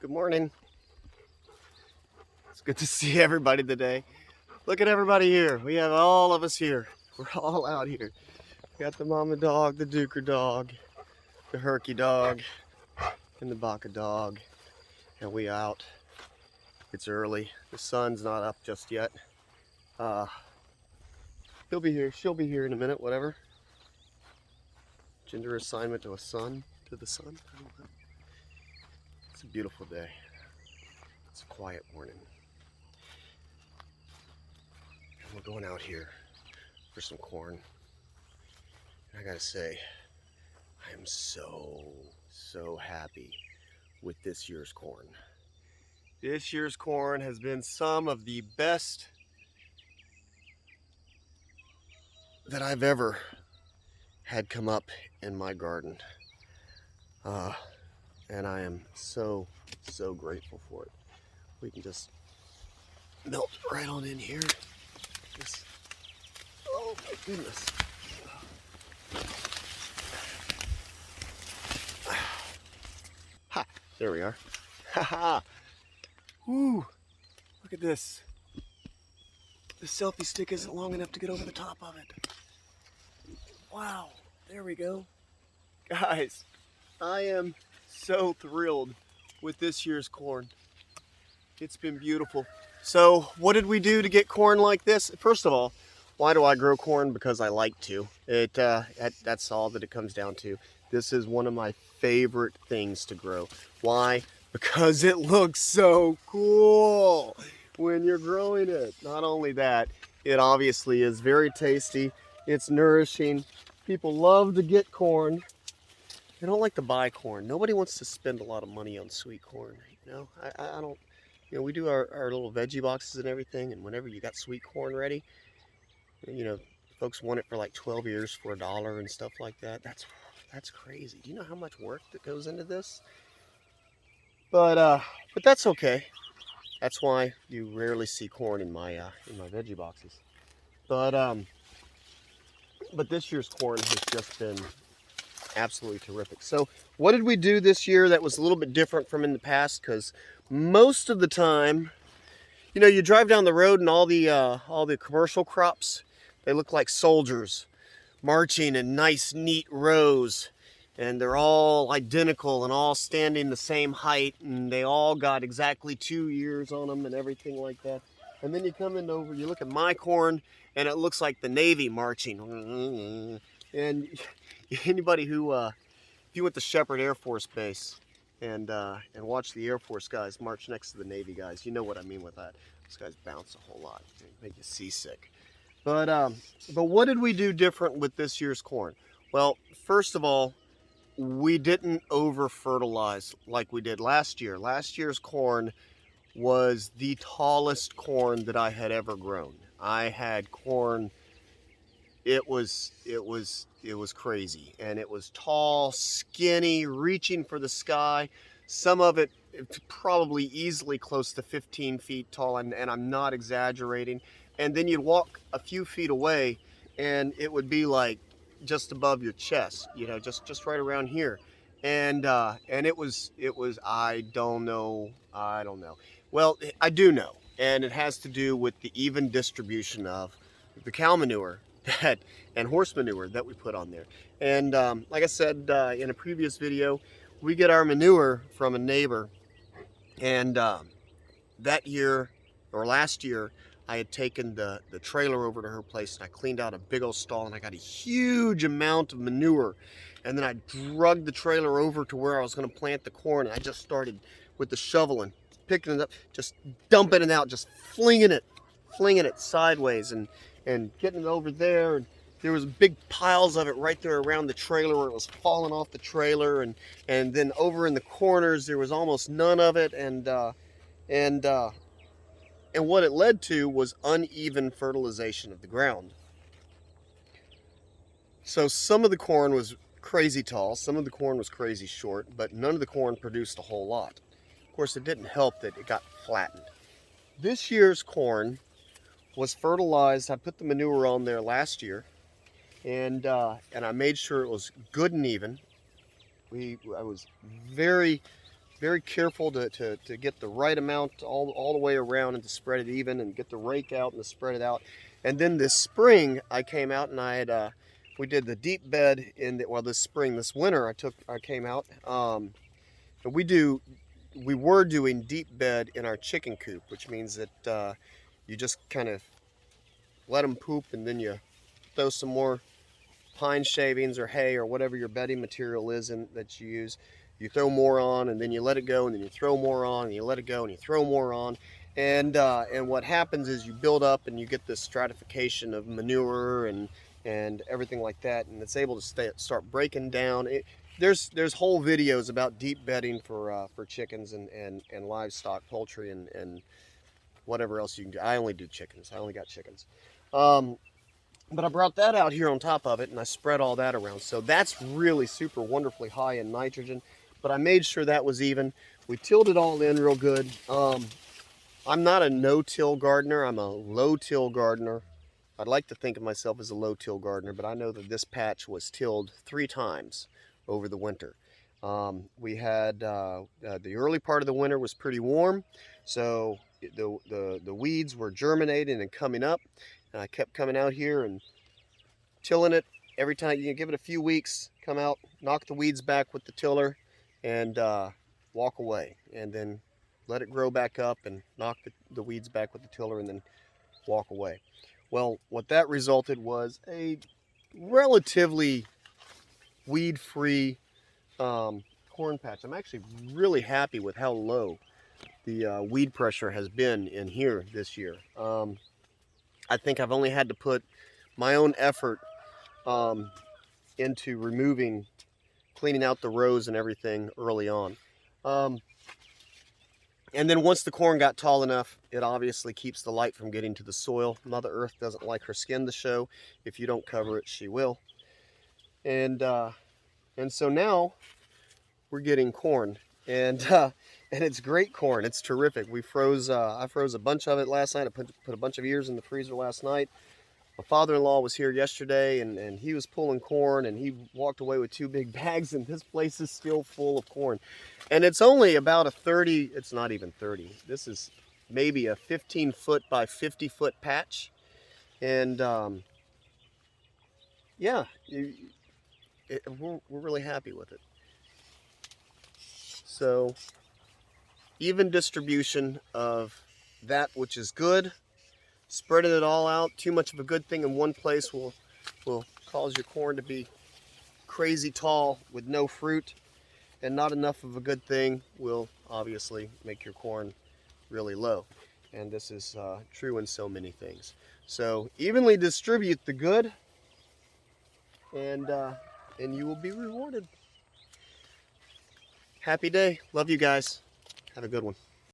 Good morning. It's good to see everybody today. Look at everybody here. We have all of us here. We're all out here. We got the mama dog, the Duker dog, the Herky dog, and the Baka dog. And we out. It's early. The sun's not up just yet. He'll be here. She'll be here in a minute, whatever. Gender assignment to the sun. I don't know. It's a beautiful day. It's a quiet morning. And we're going out here for some corn. And I gotta say, I am so happy with this year's corn. This year's corn has been some of the best that I've ever had come up in my garden. And I am so grateful for it. We can just melt right on in here. Oh my goodness. Ha, there we are. Ha ha. Woo, look at this. The selfie stick isn't long enough to get over the top of it. Wow, there we go. Guys, I am so thrilled with this year's corn. It's been beautiful. So what did we do to get corn like this? First of all, why do I grow corn? Because I like to. That's all that it comes down to. This is one of my favorite things to grow. Why? Because it looks so cool when you're growing it. Not only that, it obviously is very tasty. It's nourishing. People love to get corn. They don't like to buy corn. Nobody wants to spend a lot of money on sweet corn. You know, I don't. You know, we do our little veggie boxes and everything, and whenever you got sweet corn ready, you know, folks want it for like 12 years for $1 and stuff like that. That's crazy. Do you know how much work that goes into this? But that's okay. That's why you rarely see corn in my veggie boxes. But this year's corn has just been absolutely terrific. So what did we do this year that was a little bit different from in the past? Because most of the time, you know, you drive down the road and all the commercial crops, they look like soldiers marching in nice neat rows, and they're all identical and all standing the same height, and they all got exactly 2 years on them and everything like that. And then you come in over, you look at my corn, and it looks like the Navy marching. And anybody who, if you went to Shepherd Air Force Base and watch the Air Force guys march next to the Navy guys, you know what I mean with that. Those guys bounce a whole lot, they make you seasick. But what did we do different with this year's corn? Well, first of all, we didn't over fertilize like we did last year. Last year's corn was the tallest corn that I had ever grown. I had corn, it was crazy, and it was tall, skinny, reaching for the sky. Some of it probably easily close to 15 feet tall, and I'm not exaggerating. And then you'd walk a few feet away and it would be like just above your chest, you know, just right around here. And it was I don't know. Well, I do know, and it has to do with the even distribution of the cow manure that and horse manure that we put on there. And like I said in a previous video, we get our manure from a neighbor, and that year or last year, I had taken the trailer over to her place, and I cleaned out a big old stall, and I got a huge amount of manure. And then I dragged the trailer over to where I was going to plant the corn, and I just started with the shovel and picking it up, just dumping it out, just flinging it sideways and getting it over there. And there was big piles of it right there around the trailer where it was falling off the trailer, and then over in the corners there was almost none of it, and what it led to was uneven fertilization of the ground. So some of the corn was crazy tall, some of the corn was crazy short, but none of the corn produced a whole lot. Of course, it didn't help that it got flattened. This year's corn was fertilized. I put the manure on there last year, and I made sure it was good and even. I was very very careful to get the right amount all the way around and to spread it even and get the rake out and to spread it out. And then this spring I came out and I had we did the deep bed in the, well, this winter I came out and we were doing deep bed in our chicken coop, which means that you just kind of let them poop and then you throw some more pine shavings or hay or whatever your bedding material is that you use. You throw more on and then you let it go and then you throw more on and you let it go and you throw more on. And what happens is you build up and you get this stratification of manure and everything like that, and it's able to start breaking down. There's whole videos about deep bedding for chickens and livestock, poultry and whatever else you can do. I only do chickens. I only got chickens. But I brought that out here on top of it and I spread all that around. So that's really super wonderfully high in nitrogen, but I made sure that was even. We tilled it all in real good. I'm not a no-till gardener, I'm a low-till gardener. I'd like to think of myself as a low-till gardener, but I know that this patch was tilled 3 times over the winter. We had, the early part of the winter was pretty warm, so the weeds were germinating and coming up. And I kept coming out here and tilling it every time. You can give it a few weeks, come out, knock the weeds back with the tiller, and walk away. And then let it grow back up and knock the weeds back with the tiller and then walk away. Well, what that resulted was a relatively weed-free corn patch. I'm actually really happy with how low the weed pressure has been in here this year. I think I've only had to put my own effort into cleaning out the rows and everything early on. And then once the corn got tall enough, it obviously keeps the light from getting to the soil. Mother Earth doesn't like her skin to show. If you don't cover it, she will. And so now we're getting corn. And it's great corn. It's terrific. I froze a bunch of it last night. I put a bunch of ears in the freezer last night. My father-in-law was here yesterday and he was pulling corn and he walked away with 2 big bags, and this place is still full of corn. And it's only about a 30, it's not even 30. This is maybe a 15-foot by 50-foot patch. And yeah, we're really happy with it. So, even distribution of that which is good. Spreading it all out, too much of a good thing in one place will cause your corn to be crazy tall with no fruit, and not enough of a good thing will obviously make your corn really low. And this is true in so many things. So evenly distribute the good, and you will be rewarded. Happy day. Love you guys. Have a good one.